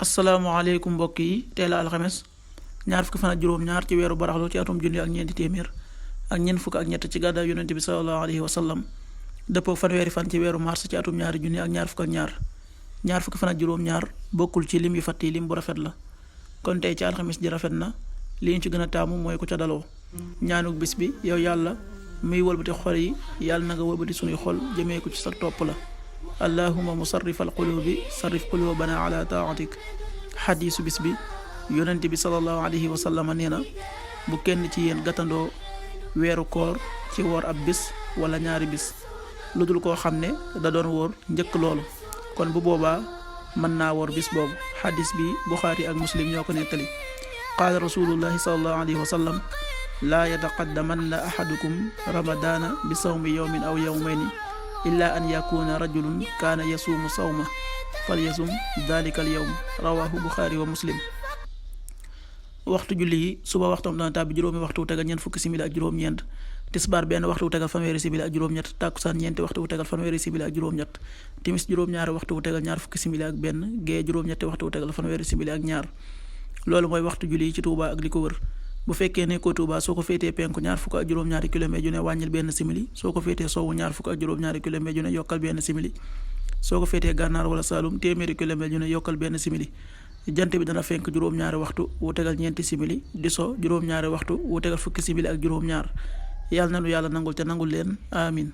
asalaamaaleykum mbokk yi teel a alxames ñaar fukki fan ak juróom-ñaar ci weeru baraxlu ci atum junni ak ñeenti téeméer ak ñeent fukk ak ñett ci gàddaay yonente bi sallallahu alayhi wa sallam dëppoo fanweeri fan ci weeru mars ci atum ñaari junni ak ñaar fukk ak ñaar fukki fan ak juróom-ñaar bokkul ci lim yu fàtt yi lim bu rafet la kon tey ci alxames ji rafet na li ñu ci gën a taamu mooy ku ca daloo ñaanuk bis bi yow yàlla muy wëlbati xol yi yàlla na nga wëlbati sunuy xol jëmee ko ci sa topp la allahuma musarrif al qulubi sarrif qulubana ala taatik xadiisu bis bi yonent bi sallallahu alayhi wa sallam nee na bu kenn ci yéen gàttandoo weeru koor ci woor ab bis wala ñaari bis lu dul koo xam ne da doon wóor njëkk loolu kon bu boobaa mën naa woor bis boobu xadiis bi buxaari ak muslim ñoo ko nettali qaala rasulullahi sallallahu alayhi wa sallam laa yataqaddamanna ahadukum ramadaana bi sawmi yawmin aw yawmayni illa an yakuna rajulun kaana yasuumu sawma falyasum dalika al yawm rawahu buxaari wa muslim. waxtu julli yi suba waxtoom dana tàbbi juróomi waxtu wu tegal ñeent fukki simili ak juróom-ñeent tisbaar benn waxtu wu tegal fanweeri simili ak juróom-ñett tàkkusaan ñeenti waxtu wu tegal fanweeri simili ak juróom-ñett timis juróom-ñaari waxtu wu tegal ñaar fukki simili ak benn gee juróom-ñetti waxtu wu tegal fanweeri simili ak ñaar loolu mooy waxtu julli yi ci Tuuba ak li ko wër. bu fekkee nekkoo Tuuba soo ko féetee penku ñaar fukk ak juróom-ñaari kilomètre yu ne wàññil benn simili soo ko féetee sowwu ñaar fukk ak juróom-ñaari kilomètre yu ne yokkal benn simili soo ko féetee gànnaar wala Saalum téeméeri kilomètre yu ne yokkal benn simili jant bi dana fenk juróom-ñaari waxtu wu tegal ñeenti simili di so juróom-ñaari waxtu wu tegal fukki simili ak juróom-ñaar yàlla na nu yàlla nangul te nangul leen amin